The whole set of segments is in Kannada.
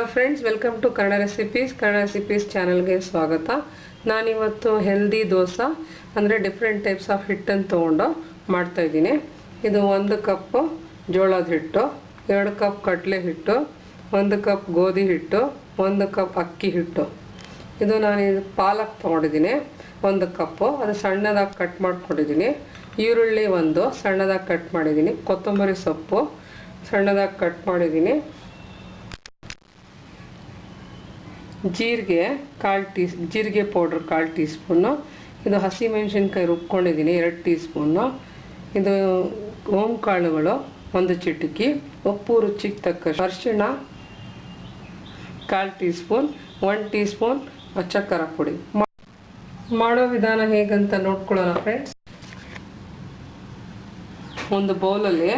Hello friends, welcome to Kannada recipes ಚಾನಲ್ಗೆ ಸ್ವಾಗತ. ನಾನಿವತ್ತು ಹೆಲ್ದಿ ದೋಸೆ ಅಂದರೆ ಡಿಫ್ರೆಂಟ್ ಟೈಪ್ಸ್ ಆಫ್ ಹಿಟ್ಟನ್ನು ತೊಗೊಂಡು ಮಾಡ್ತಾಯಿದ್ದೀನಿ. ಇದು 1 ಕಪ್ ಜೋಳದ ಹಿಟ್ಟು, 2 ಕಪ್ ಕಡಲೆ ಹಿಟ್ಟು, 1 ಕಪ್ ಗೋಧಿ ಹಿಟ್ಟು, 1 ಕಪ್ ಅಕ್ಕಿ ಹಿಟ್ಟು. ಇದು ನಾನು ಪಾಲಕ್ ತೊಗೊಂಡಿದ್ದೀನಿ 1 ಕಪ್ಪು, ಅದು ಸಣ್ಣದಾಗಿ ಕಟ್ ಮಾಡ್ಕೊಂಡಿದ್ದೀನಿ. ಈರುಳ್ಳಿ ಸಣ್ಣದಾಗಿ ಕಟ್ ಮಾಡಿದ್ದೀನಿ. ಕೊತ್ತಂಬರಿ ಸೊಪ್ಪು ಸಣ್ಣದಾಗಿ ಕಟ್ ಮಾಡಿದ್ದೀನಿ. ಜೀರಿಗೆ ಪೌಡ್ರ್ 1/4 ಟೀ ಸ್ಪೂನು. ಇದು ಹಸಿಮೆಣಸಿನ್ಕಾಯಿ ರುಬ್ಕೊಂಡಿದ್ದೀನಿ 2 ಟೀ ಸ್ಪೂನು. ಇದು ಓಂಕಾಳುಗಳು 1 ಚಿಟಿಕೆ, ಉಪ್ಪು ರುಚಿಗೆ ತಕ್ಕಷ್ಟು, ಅರಿಶಿಣ 1/4 ಟೀ ಸ್ಪೂನ್, 1 ಟೀ ಸ್ಪೂನ್ ಅಚ್ಚ ಖಾರ ಪುಡಿ. ಮಾಡೋ ವಿಧಾನ ಹೇಗಂತ ನೋಡ್ಕೊಳ್ಳೋಣ ಫ್ರೆಂಡ್ಸ್. ಒಂದು ಬೌಲಲ್ಲಿ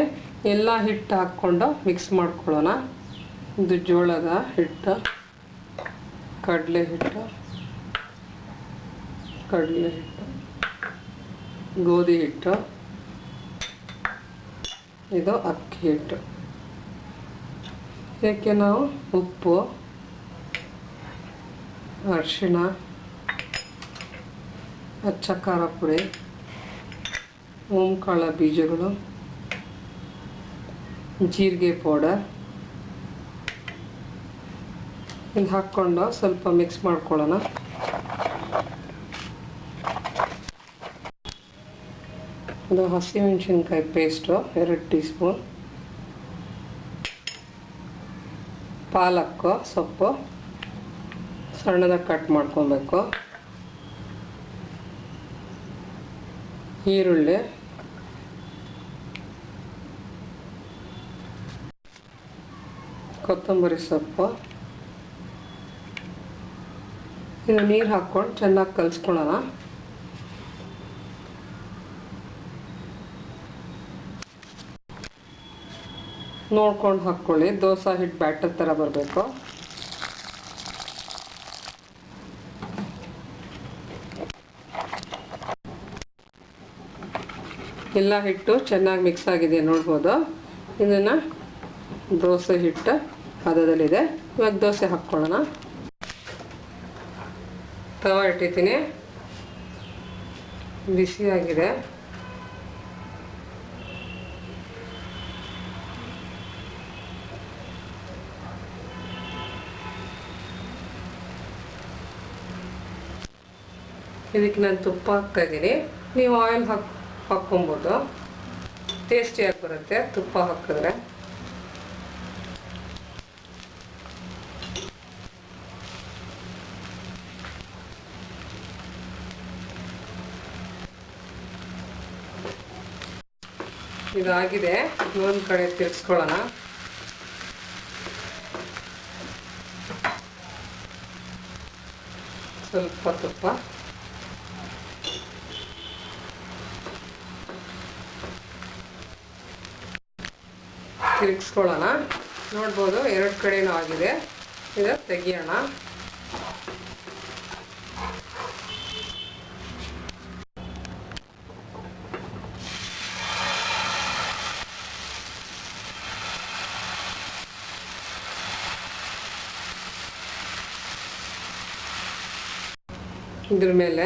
ಎಲ್ಲ ಹಿಟ್ಟು ಹಾಕ್ಕೊಂಡು ಮಿಕ್ಸ್ ಮಾಡ್ಕೊಳ್ಳೋಣ. ಇದು ಜೋಳದ ಹಿಟ್ಟು, ಕಡಲೆ ಹಿಟ್ಟು, ಗೋಧಿ ಹಿಟ್ಟು, ಇದು ಅಕ್ಕಿ ಹಿಟ್ಟು. ಇದಕ್ಕೆ ನಾವು ಉಪ್ಪು, ಅರಿಶಿಣ, ಅಚ್ಚ ಖಾರ ಪುಡಿ, ಓಂಕಾಳ ಬೀಜಗಳು, ಜೀರಿಗೆ ಪೌಡರ್ ಇದು ಹಾಕ್ಕೊಂಡು ಸ್ವಲ್ಪ ಮಿಕ್ಸ್ ಮಾಡ್ಕೊಳ್ಳೋಣ. ಇದು ಹಸಿಮೆಣಸಿನ್ಕಾಯಿ ಪೇಸ್ಟು 2 ಟೀ ಸ್ಪೂನ್, ಪಾಲಕ್ಕು ಸೊಪ್ಪು ಸಣ್ಣದಾಗಿ ಕಟ್ ಮಾಡ್ಕೊಬೇಕು, ಈರುಳ್ಳಿ, ಕೊತ್ತಂಬರಿ ಸೊಪ್ಪು. ಇದು ನೀರು ಹಾಕ್ಕೊಂಡು ಚೆನ್ನಾಗಿ ಕಲಿಸ್ಕೊಳ್ಳೋಣ. ನೋಡ್ಕೊಂಡು ಹಾಕ್ಕೊಳ್ಳಿ, ದೋಸೆ ಹಿಟ್ಟು ಬ್ಯಾಟರ್ ಥರ ಬರಬೇಕು. ಎಲ್ಲ ಹಿಟ್ಟು ಚೆನ್ನಾಗಿ ಮಿಕ್ಸ್ ಆಗಿದೆ ನೋಡ್ಬೋದು. ಇದನ್ನು ದೋಸೆ ಹಿಟ್ಟು ಹದದಲ್ಲಿದೆ. ಇವಾಗ ದೋಸೆ ಹಾಕ್ಕೊಳ್ಳೋಣ. ತವ ಇಟ್ಟಿದ್ದೀನಿ, ಬಿಸಿಯಾಗಿದೆ. ಇದಕ್ಕೆ ನಾನು ತುಪ್ಪ ಹಾಕ್ತಾಯಿದ್ದೀನಿ. ನೀವು ಆಯಿಲ್ ಹಾಕ್ಕೊಬೋದು, ಟೇಸ್ಟಿಯಾಗಿ ಬರುತ್ತೆ ತುಪ್ಪ ಹಾಕಿದ್ರೆ. ಇದಾಗಿದೆ, ಒಂದು ಕಡೆ ತಿರ್ಗಿಸ್ಕೊಳ್ಳೋಣ. ಸ್ವಲ್ಪ ತುಪ್ಪ, ತಿರ್ಗಿಸ್ಕೊಳ್ಳೋಣ. ನೋಡ್ಬೋದು 2 ಕಡೆನೂ ಆಗಿದೆ. ಇದು ತೆಗಿಯೋಣ. ಇದ್ರ ಮೇಲೆ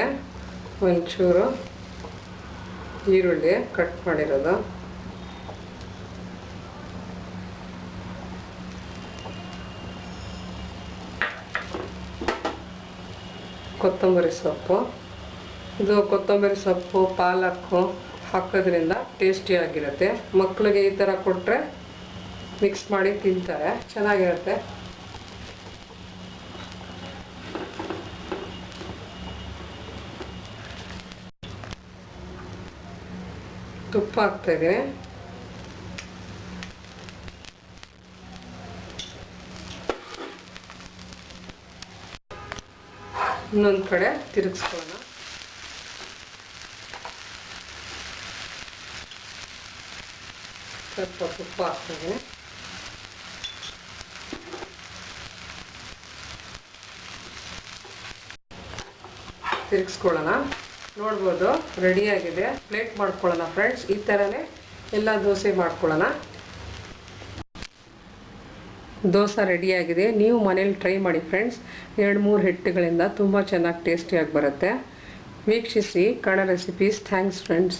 ಒಂಚೂರು ಈರುಳ್ಳಿ ಕಟ್ ಮಾಡಿರೋದು, ಕೊತ್ತಂಬರಿ ಸೊಪ್ಪು. ಇದು ಕೊತ್ತಂಬರಿ ಸೊಪ್ಪು ಪಾಲಕ್ಕು ಹಾಕೋದ್ರಿಂದ ಟೇಸ್ಟಿಯಾಗಿರುತ್ತೆ. ಮಕ್ಕಳಿಗೆ ಈ ಥರ ಕೊಟ್ಟರೆ ಮಿಕ್ಸ್ ಮಾಡಿ ತಿಂತಾರೆ, ಚೆನ್ನಾಗಿರುತ್ತೆ. ತುಪ್ಪ ಹಾಕ್ತಾಯಿದ್ದೀನಿ. ಇನ್ನೊಂದು ಕಡೆ ತಿರುಗಿಸ್ಕೊಳ್ಳೋಣ. ಸ್ವಲ್ಪ ತುಪ್ಪ ಹಾಕ್ತಾಯಿದ್ದೀನಿ. ತಿರುಗಿಸ್ಕೊಳ್ಳೋಣ. ನೋಡ್ಬೋದು ರೆಡಿಯಾಗಿದೆ. ಪ್ಲೇಟ್ ಮಾಡ್ಕೊಳ್ಳೋಣ ಫ್ರೆಂಡ್ಸ್. ಈ ಥರನೇ ಎಲ್ಲ ದೋಸೆ ಮಾಡ್ಕೊಳ್ಳೋಣ. ದೋಸೆ ರೆಡಿಯಾಗಿದೆ. ನೀವು ಮನೇಲಿ ಟ್ರೈ ಮಾಡಿ ಫ್ರೆಂಡ್ಸ್. 2-3 ಹಿಟ್ಟುಗಳಿಂದ ತುಂಬ ಚೆನ್ನಾಗಿ ಟೇಸ್ಟಿಯಾಗಿ ಬರುತ್ತೆ. ವೀಕ್ಷಿಸಿ ಕನ್ನಡ ರೆಸಿಪೀಸ್. Thanks friends.